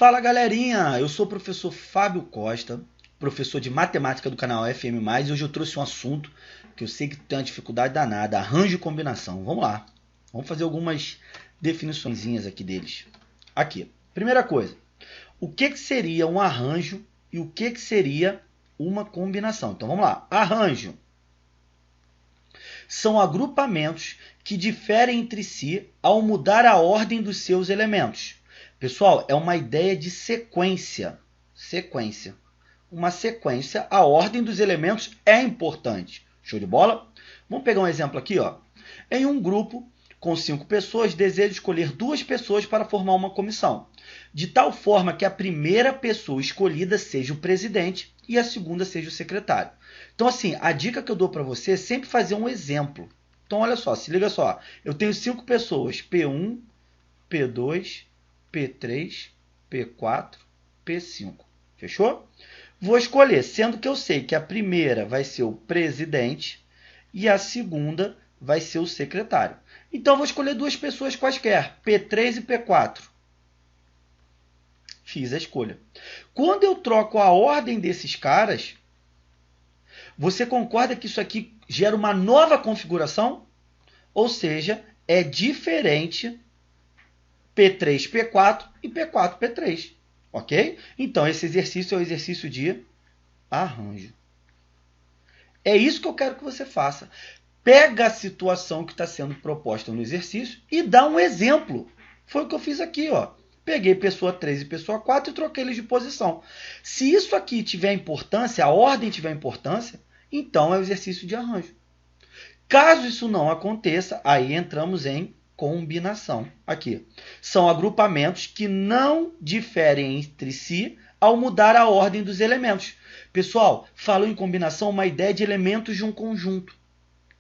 Fala galerinha, eu sou o professor Fábio Costa, professor de matemática do canal FM+, e hoje eu trouxe um assunto que eu sei que tem uma dificuldade danada, arranjo e combinação. Vamos lá, vamos fazer algumas definiçõezinhas aqui deles. Aqui, primeira coisa, o que seria um arranjo e o que seria uma combinação? Então vamos lá, arranjo são agrupamentos que diferem entre si ao mudar a ordem dos seus elementos. Pessoal, é uma ideia de sequência. Uma sequência, a ordem dos elementos é importante. Show de bola? Vamos pegar um exemplo aqui. Ó. Em um grupo com 5 pessoas, desejo escolher 2 pessoas para formar uma comissão, de tal forma que a primeira pessoa escolhida seja o presidente e a segunda seja o secretário. Então, assim, a dica que eu dou para você é sempre fazer um exemplo. Então, olha só, se liga só. Eu tenho 5 pessoas, P1, P2, P3, P4, P5. Fechou? Vou escolher, sendo que eu sei que a primeira vai ser o presidente e a segunda vai ser o secretário. Então, vou escolher 2 pessoas quaisquer, P3 e P4. Fiz a escolha. Quando eu troco a ordem desses caras, você concorda que isso aqui gera uma nova configuração? Ou seja, é diferente P3, P4 e P4, P3. Ok? Então, esse exercício é o exercício de arranjo. É isso que eu quero que você faça. Pega a situação que está sendo proposta no exercício e dá um exemplo. Foi o que eu fiz aqui. Ó. Peguei pessoa 3 e pessoa 4 e troquei eles de posição. Se isso aqui tiver importância, a ordem tiver importância, então é o exercício de arranjo. Caso isso não aconteça, aí entramos em combinação. Aqui. São agrupamentos que não diferem entre si ao mudar a ordem dos elementos. Pessoal, falo em combinação uma ideia de elementos de um conjunto.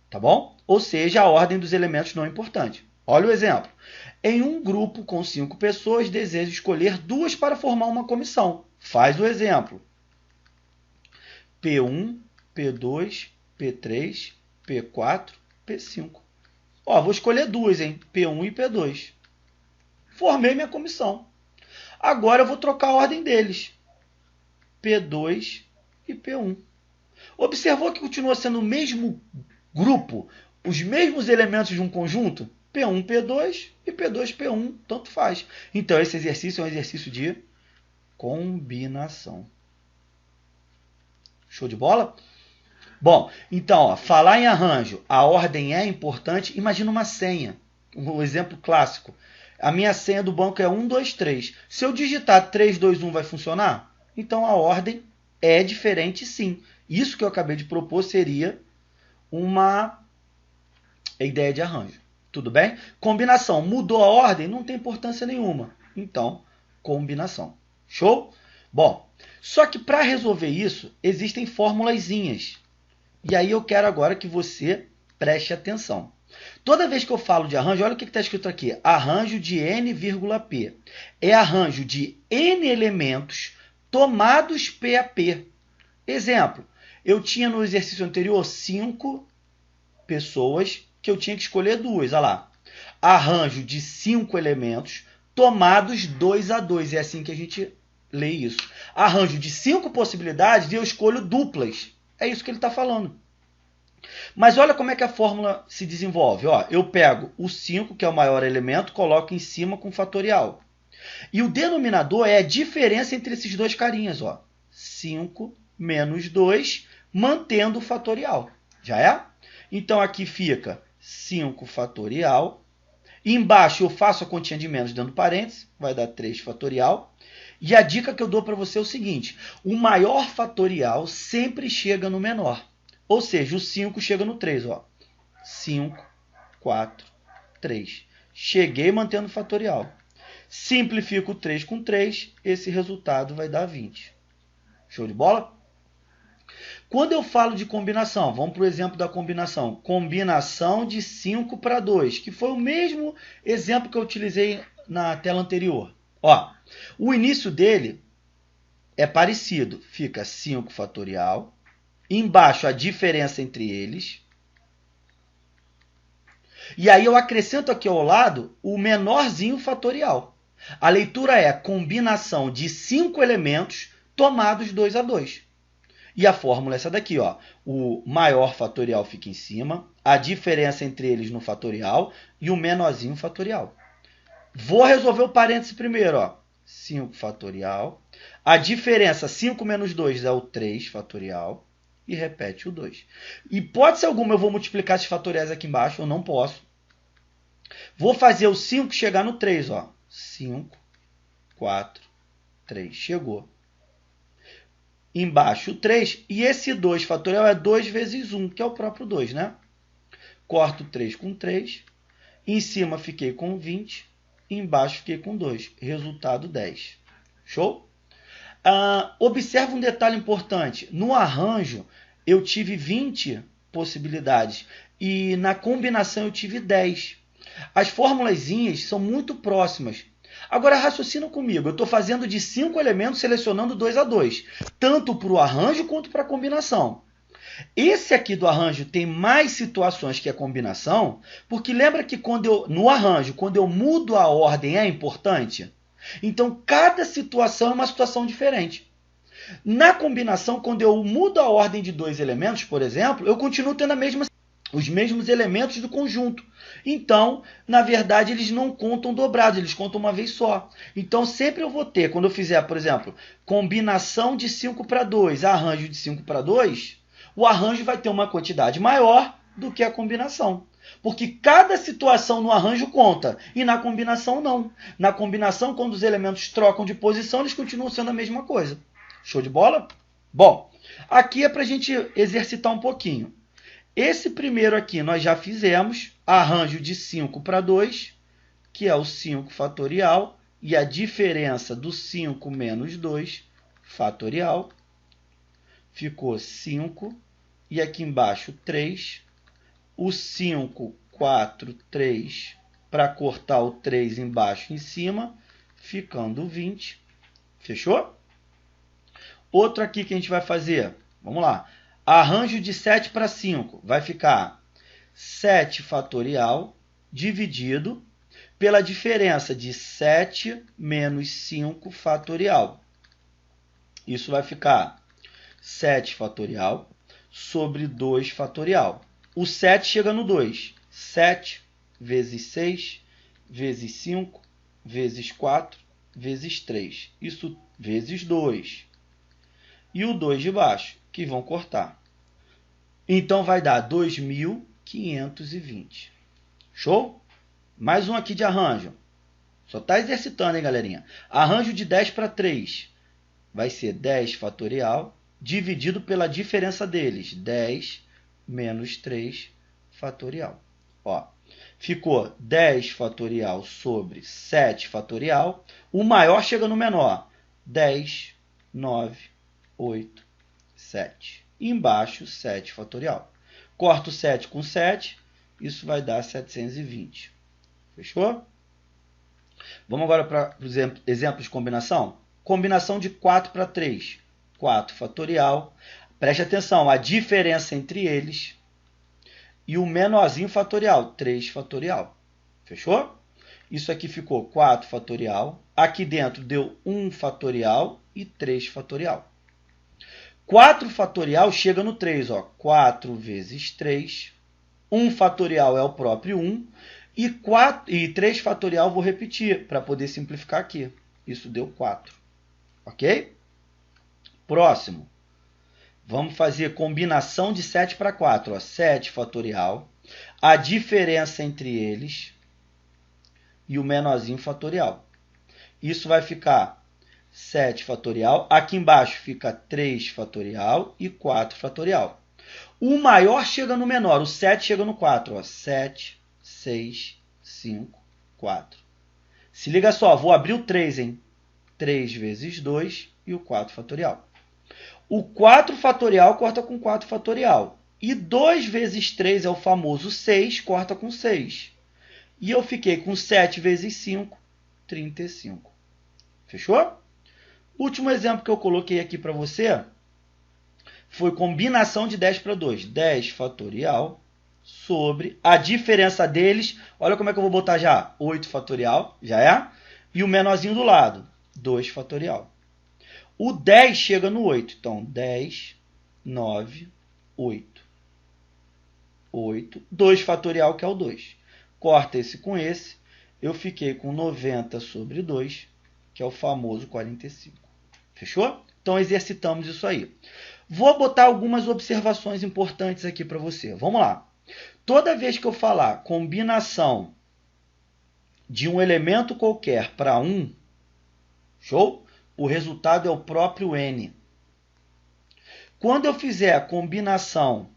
Tá bom? Ou seja, a ordem dos elementos não é importante. Olha o exemplo. Em um grupo com 5 pessoas, desejo escolher 2 para formar uma comissão. Faz o exemplo. P1, P2, P3, P4, P5. Ó, vou escolher 2, hein? P1 e P2. Formei minha comissão. Agora eu vou trocar a ordem deles. P2 e P1. Observou que continua sendo o mesmo grupo, os mesmos elementos de um conjunto? P1, P2 e P2, P1, tanto faz. Então, esse exercício é um exercício de combinação. Show de bola? Bom, então, ó, falar em arranjo, a ordem é importante. Imagina uma senha, um exemplo clássico. A minha senha do banco é 1, 2, 3. Se eu digitar 3, 2, 1, vai funcionar? Então, a ordem é diferente, sim. Isso que eu acabei de propor seria uma ideia de arranjo. Tudo bem? Combinação. Mudou a ordem? Não tem importância nenhuma. Então, combinação. Show? Bom, só que para resolver isso, existem formulazinhas. E aí eu quero agora que você preste atenção. Toda vez que eu falo de arranjo, olha o que está escrito aqui. Arranjo de n, P. É arranjo de n elementos tomados P a P. Exemplo, eu tinha no exercício anterior 5 pessoas que eu tinha que escolher 2. Olha lá. Arranjo de 5 elementos tomados 2 a 2. É assim que a gente lê isso. Arranjo de 5 possibilidades e eu escolho duplas. É isso que ele está falando. Mas olha como é que a fórmula se desenvolve. Ó, eu pego o 5, que é o maior elemento, coloco em cima com fatorial. E o denominador é a diferença entre esses dois carinhas. Ó. 5 menos 2, mantendo o fatorial. Já é? Então, aqui fica 5 fatorial. Embaixo eu faço a continha de menos dentro do parênteses, vai dar 3 fatorial. E a dica que eu dou para você é o seguinte, o maior fatorial sempre chega no menor. Ou seja, o 5 chega no 3. Ó. 5, 4, 3. Cheguei mantendo o fatorial. Simplifico o 3 com 3, esse resultado vai dar 20. Show de bola? Quando eu falo de combinação, vamos para o exemplo da combinação. Combinação de 5 para 2, que foi o mesmo exemplo que eu utilizei na tela anterior. Ó, o início dele é parecido. Fica 5 fatorial. Embaixo a diferença entre eles. E aí eu acrescento aqui ao lado o menorzinho fatorial. A leitura é combinação de 5 elementos tomados 2 a 2. E a fórmula é essa daqui, ó. O maior fatorial fica em cima, a diferença entre eles no fatorial e o menorzinho fatorial. Vou resolver o parêntese primeiro, ó. 5 fatorial. A diferença 5 menos 2 é o 3 fatorial. E repete o 2. Hipótese alguma eu vou multiplicar esses fatoriais aqui embaixo, eu não posso. Vou fazer o 5 chegar no 3, ó. 5, 4, 3. Chegou. Embaixo o 3. E esse 2 fatorial é 2 vezes 1, que é o próprio 2, né? Corto 3 com 3. Em cima fiquei com 20. Embaixo fiquei com 2. Resultado 10. Show? Observa um detalhe importante. No arranjo, eu tive 20 possibilidades. E na combinação eu tive 10. As formulazinhas são muito próximas. Agora, raciocina comigo. Eu estou fazendo de 5 elementos, selecionando 2 a 2. Tanto para o arranjo quanto para a combinação. Esse aqui do arranjo tem mais situações que a combinação, porque lembra que no arranjo, quando eu mudo a ordem, é importante? Então, cada situação é uma situação diferente. Na combinação, quando eu mudo a ordem de 2 elementos, por exemplo, eu continuo tendo os mesmos elementos do conjunto. Então, na verdade, eles não contam dobrados, eles contam uma vez só. Então, sempre eu vou ter, quando eu fizer, por exemplo, combinação de 5 para 2, arranjo de 5 para 2, o arranjo vai ter uma quantidade maior do que a combinação. Porque cada situação no arranjo conta, e na combinação não. Na combinação, quando os elementos trocam de posição, eles continuam sendo a mesma coisa. Show de bola? Bom, aqui é para a gente exercitar um pouquinho. Esse primeiro aqui nós já fizemos, arranjo de 5 para 2, que é o 5 fatorial, e a diferença do 5 menos 2 fatorial. Ficou 5, e aqui embaixo 3. O 5, 4, 3, para cortar o 3 embaixo e em cima, ficando 20. Fechou? Outro aqui que a gente vai fazer, vamos lá. Arranjo de 7 para 5, vai ficar 7 fatorial dividido pela diferença de 7 menos 5 fatorial. Isso vai ficar 7 fatorial sobre 2 fatorial. O 7 chega no 2. 7 vezes 6, vezes 5, vezes 4, vezes 3. Isso vezes 2. E o 2 de baixo, que vão cortar. Então, vai dar 2.520. Show? Mais um aqui de arranjo. Só está exercitando, hein, galerinha? Arranjo de 10 para 3. Vai ser 10 fatorial dividido pela diferença deles. 10 menos 3 fatorial. Ó, ficou 10 fatorial sobre 7 fatorial. O maior chega no menor. 10, 9, 8, 7. E embaixo, 7 fatorial. Corto 7 com 7. Isso vai dar 720. Fechou? Vamos agora para os exemplos de combinação. Combinação de 4 para 3. 4 fatorial. Preste atenção, a diferença entre eles e o menorzinho fatorial, 3 fatorial. Fechou? Isso aqui ficou 4 fatorial. Aqui dentro deu 1 fatorial e 3 fatorial. 4 fatorial chega no 3. Ó. 4 vezes 3. 1 fatorial é o próprio 1. E 3 fatorial vou repetir para poder simplificar aqui. Isso deu 4. Ok? Próximo. Vamos fazer combinação de 7 para 4. Ó. 7 fatorial. A diferença entre eles e o menorzinho fatorial. Isso vai ficar 7 fatorial. Aqui embaixo fica 3 fatorial e 4 fatorial. O maior chega no menor. O 7 chega no 4. Ó. 7, 6, 5, 4. Se liga só, vou abrir o 3, hein? 3 vezes 2 e o 4 fatorial. O 4 fatorial corta com 4 fatorial. E 2 vezes 3 é o famoso 6, corta com 6. E eu fiquei com 7 vezes 5, 35. Fechou? Último exemplo que eu coloquei aqui para você foi combinação de 10 para 2. 10 fatorial sobre a diferença deles. Olha como é que eu vou botar já. 8 fatorial, já é? E o menorzinho do lado, 2 fatorial. O 10 chega no 8. Então, 10, 9, 8. 8. 2 fatorial, que é o 2. Corta esse com esse. Eu fiquei com 90 sobre 2, que é o famoso 45. Fechou? Então, exercitamos isso aí. Vou botar algumas observações importantes aqui para você. Vamos lá. Toda vez que eu falar combinação de um elemento qualquer para 1, show? O resultado é o próprio n. Quando eu fizer a combinação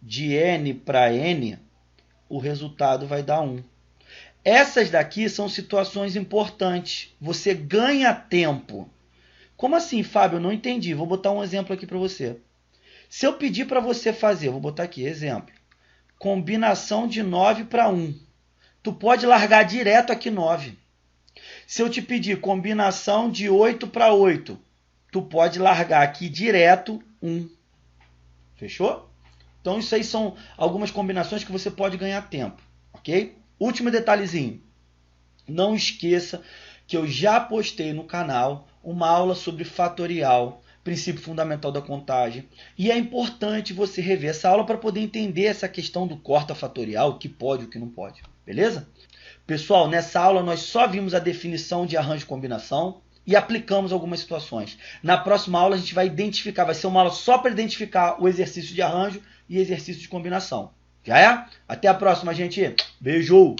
de n para n, o resultado vai dar 1. Essas daqui são situações importantes. Você ganha tempo. Como assim, Fábio? Eu não entendi. Vou botar um exemplo aqui para você. Se eu pedir para você fazer, vou botar aqui, exemplo. Combinação de 9 para 1. Tu pode largar direto aqui 9. Se eu te pedir combinação de 8 para 8, tu pode largar aqui direto 1. Fechou? Então, isso aí são algumas combinações que você pode ganhar tempo. Ok? Último detalhezinho. Não esqueça que eu já postei no canal uma aula sobre fatorial, princípio fundamental da contagem. E é importante você rever essa aula para poder entender essa questão do corta fatorial, o que pode e o que não pode. Beleza? Pessoal, nessa aula nós só vimos a definição de arranjo de combinação e aplicamos algumas situações. Na próxima aula a gente vai identificar, vai ser uma aula só para identificar o exercício de arranjo e exercício de combinação. Já é? Até a próxima, gente. Beijo!